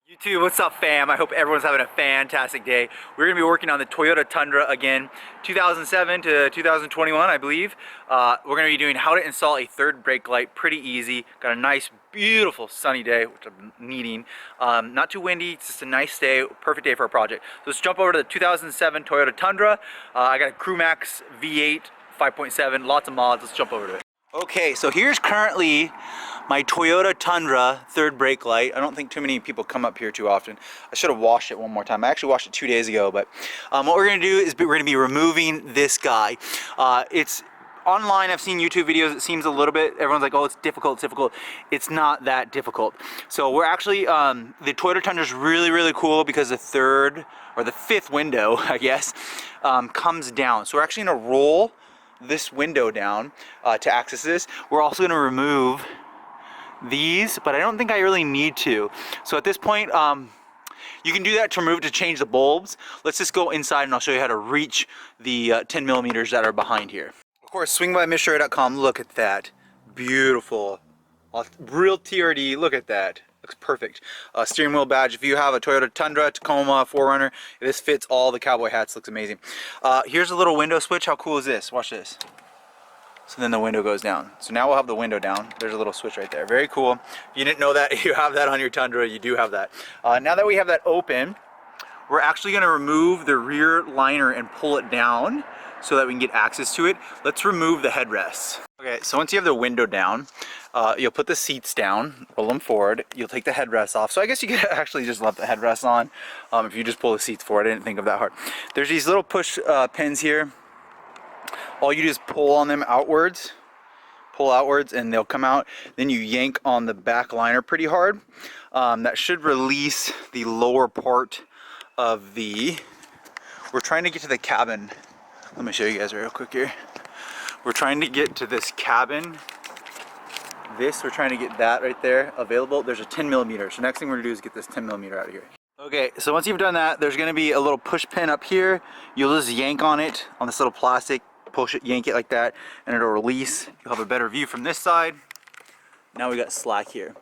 YouTube, what's up fam? I hope everyone's having a fantastic day. We're going to be working on the Toyota Tundra again, 2007 to 2021 I believe. We're going to be doing how to install a third brake light, pretty easy. Got a nice beautiful sunny day, which I'm needing. Not too windy, it's just a nice day, perfect day for a project. So let's jump over to the 2007 Toyota Tundra. I got a CrewMax V8 5.7, lots of mods, let's jump over to it. Okay, so here's currently my Toyota Tundra third brake light. I don't think too many people come up here too often. I should have washed it one more time. I actually washed it 2 days ago, but what we're gonna do is we're gonna be removing this guy. It's online, I've seen YouTube videos, it seems a little bit, everyone's like, oh, it's difficult, it's difficult. It's not that difficult. So we're actually, the Toyota Tundra is really, really cool because the third, or the fifth window, I guess, comes down. So we're actually gonna roll this window down to access this. We're also going to remove these, but I don't think I really need to. So at this point, you can do that to change the bulbs. Let's just go inside and I'll show you how to reach the 10 millimeters that are behind here. Of course, swingbymitch.com. Look at that. Beautiful. Real TRD. Look at that. Looks perfect. Steering wheel badge. If you have a Toyota Tundra, Tacoma, 4Runner, this fits all the cowboy hats. Looks amazing. Here's a little window switch. How cool is this? Watch this. So then the window goes down. So now we'll have the window down. There's a little switch right there. Very cool. If you didn't know that, you have that on your Tundra. You do have that. Now that we have that open, we're actually going to remove the rear liner and pull it down so that we can get access to it. Let's remove the headrests. Okay, so once you have the window down, you'll put the seats down, roll them forward, you'll take the headrests off. So I guess you could actually just left the headrests on if you just pull the seats forward. I didn't think of that hard. There's these little push pins here. All you do is pull on them outwards, pull outwards, and they'll come out. Then you yank on the back liner pretty hard. That should release the lower part of the... We're trying to get to the cabin. Let me show you guys real quick here. We're trying to get to this cabin. We're trying to get that right there available. There's a 10 millimeter. So next thing we're gonna do is get this 10 millimeter out of here. Okay, so once you've done that, there's gonna be a little push pin up here. You'll just yank on it, on this little plastic, push it, yank it like that, and it'll release. You'll have a better view from this side. Now we got slack here.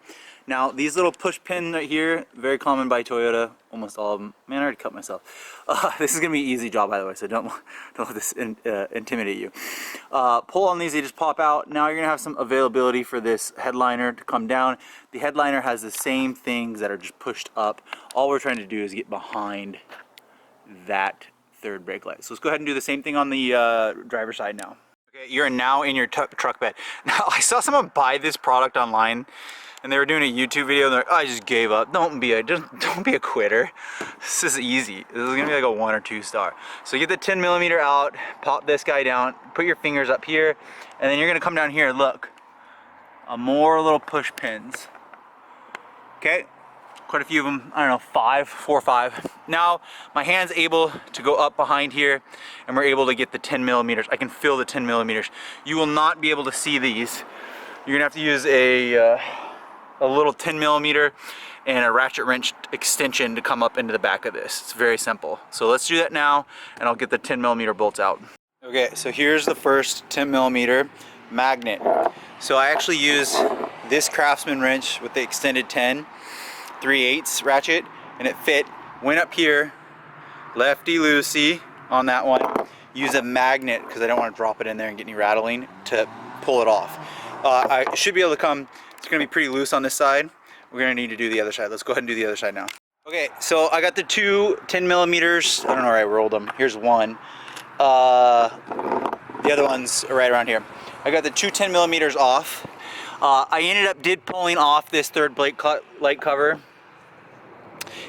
Now these little push pin right here, very common by Toyota, almost all of them. Man, I already cut myself. This is gonna be an easy job, by the way, so don't let this intimidate you. Pull on these, they just pop out. Now you're gonna have some availability for this headliner to come down. The headliner has the same things that are just pushed up. All we're trying to do is get behind that third brake light. So let's go ahead and do the same thing on the driver's side now. Okay, you're now in your truck bed. Now I saw someone buy this product online, and they were doing a YouTube video, and they're like, oh, I just gave up. Don't be a quitter. This is easy. This is gonna be like a 1 or 2 star. So get the 10 millimeter out, pop this guy down, put your fingers up here, and then you're gonna come down here and look. More little push pins. Okay, quite a few of them. I don't know, 4 or 5. Now my hand's able to go up behind here, and we're able to get the 10 millimeters. I can feel the 10 millimeters. You will not be able to see these. You're gonna have to use a little 10 millimeter and a ratchet wrench extension to come up into the back of this. It's very simple. So let's do that now, and I'll get the 10 millimeter bolts out. Okay, so here's the first 10 millimeter magnet. So I actually use this Craftsman wrench with the extended 10 3/8 ratchet, and it fit. Went up here, lefty-loosey on that one. Use a magnet, because I don't want to drop it in there and get any rattling, to pull it off. I should be able to come. It's going to be pretty loose on this side. We're going to need to do the other side. Let's go ahead and do the other side now. Okay, so I got the two 10 millimeters. I don't know where I rolled them. Here's one. The other one's right around here. I got the two 10 millimeters off. I ended up pulling off this third brake light cover.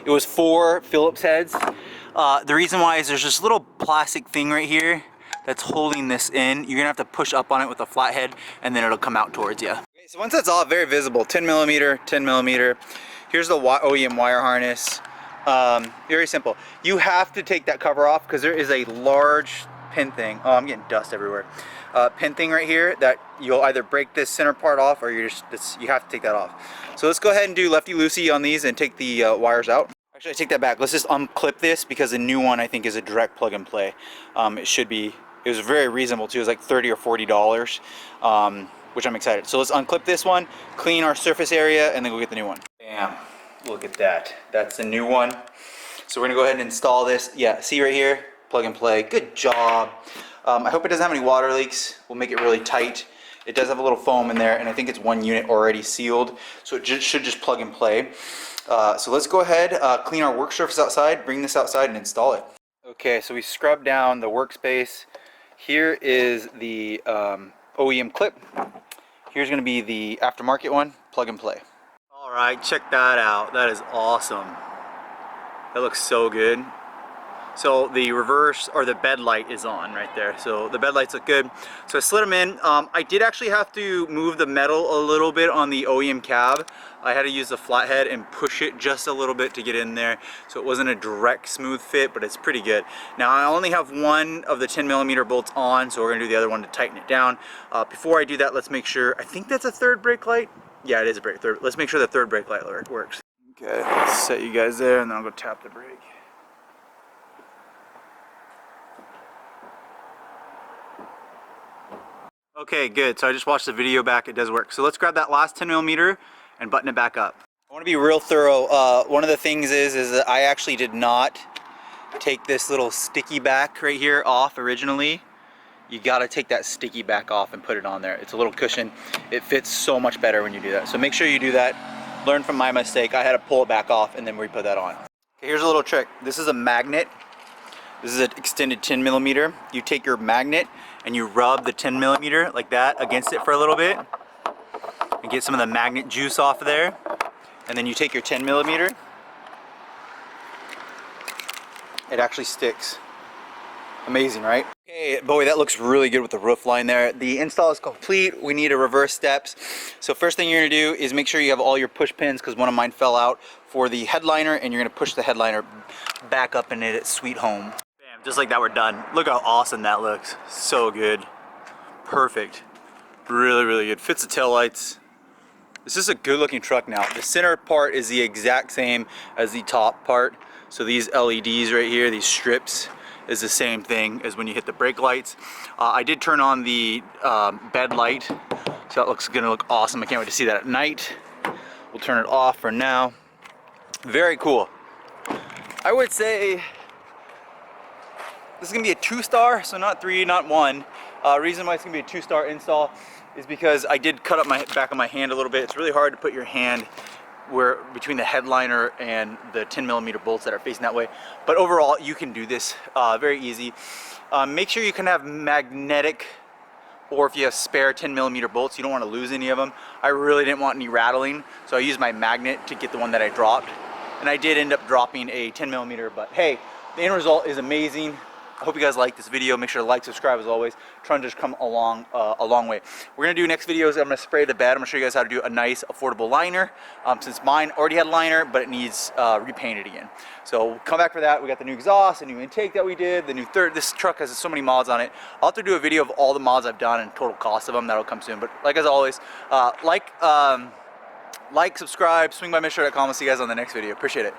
It was 4 Phillips heads. The reason why is there's this little plastic thing right here that's holding this in. You're gonna have to push up on it with a flathead, and then it'll come out towards you. Okay, so once that's all very visible, 10 millimeter, 10 millimeter. Here's the OEM wire harness. Very simple. You have to take that cover off because there is a large pin thing. Oh, I'm getting dust everywhere. Pin thing right here that you'll either break this center part off, or you have to take that off. So let's go ahead and do lefty-loosey on these and take the wires out. Actually, I take that back. Let's just unclip this, because the new one I think is a direct plug and play. It was very reasonable too. It was like $30 or $40, which I'm excited. So let's unclip this one, clean our surface area, and then go get the new one. Bam. Look at that. That's the new one. So we're gonna go ahead and install this. Yeah, see right here, plug and play. Good job. I hope it doesn't have any water leaks. We'll make it really tight. It does have a little foam in there, and I think it's one unit already sealed, so it should just plug and play. So let's go ahead, clean our work surface outside, bring this outside and install it. Okay, so we scrubbed down the workspace. Here is the OEM clip. Here's gonna be the aftermarket one, plug and play. All right, check that out. That is awesome. That looks so good. So the reverse or the bed light is on right there. So the bed lights look good. So I slid them in. I did actually have to move the metal a little bit on the OEM cab. I had to use the flathead and push it just a little bit to get in there. So it wasn't a direct smooth fit, but it's pretty good. Now I only have one of the 10mm bolts on, so we're gonna do the other one to tighten it down. Before I do that, let's make sure, I think that's a third brake light. Yeah, it is a third. Let's make sure the third brake light works. Okay, let's set you guys there and then I'll go tap the brake. Okay, good. So I just watched the video back. It does work. So let's grab that last 10mm and button it back up. I want to be real thorough. One of the things is that I actually did not take this little sticky back right here off originally. You got to take that sticky back off and put it on there. It's a little cushion. It fits so much better when you do that. So make sure you do that. Learn from my mistake. I had to pull it back off and then re-put that on. Okay, here's a little trick. This is a magnet. This is an extended 10mm. You take your magnet and you rub the 10mm like that against it for a little bit and get some of the magnet juice off of there. And then you take your 10mm. It actually sticks. Amazing, right? Okay, boy, that looks really good with the roof line there. The install is complete. We need to reverse steps. So first thing you're gonna do is make sure you have all your push pins, because one of mine fell out, for the headliner, and you're gonna push the headliner back up into its sweet home. Bam, just like that, we're done. Look how awesome that looks. So good. Perfect. Really, really good. Fits the taillights. This is a good looking truck now. The center part is the exact same as the top part. So these LEDs right here, these strips, is the same thing as when you hit the brake lights. I did turn on the bed light, so that looks gonna look awesome. I can't wait to see that at night. We'll turn it off for now. Very cool. I would say this is gonna be a 2-star, so not 3, not 1. Reason why it's gonna be a 2-star install is because I did cut up my back of my hand a little bit. It's really hard to put your hand where between the headliner and the 10mm bolts that are facing that way. But overall, you can do this very easy. Make sure you can have magnetic, or if you have spare 10mm bolts, you don't want to lose any of them. I really didn't want any rattling, so I used my magnet to get the one that I dropped. And I did end up dropping a 10mm, but hey, the end result is amazing. I hope you guys like this video. Make sure to like, subscribe as always. Trying to just come along a long way. We're gonna do next videos. I'm gonna spray the bed. I'm gonna show you guys how to do a nice affordable liner. Since mine already had a liner, but it needs repainted again. So we'll come back for that. We got the new exhaust, the new intake that we did, the new third. This truck has so many mods on it. I'll have to do a video of all the mods I've done and total cost of them. That'll come soon. But like as always, like, subscribe, swing by MITSUBISHI.com. We'll see you guys on the next video. Appreciate it.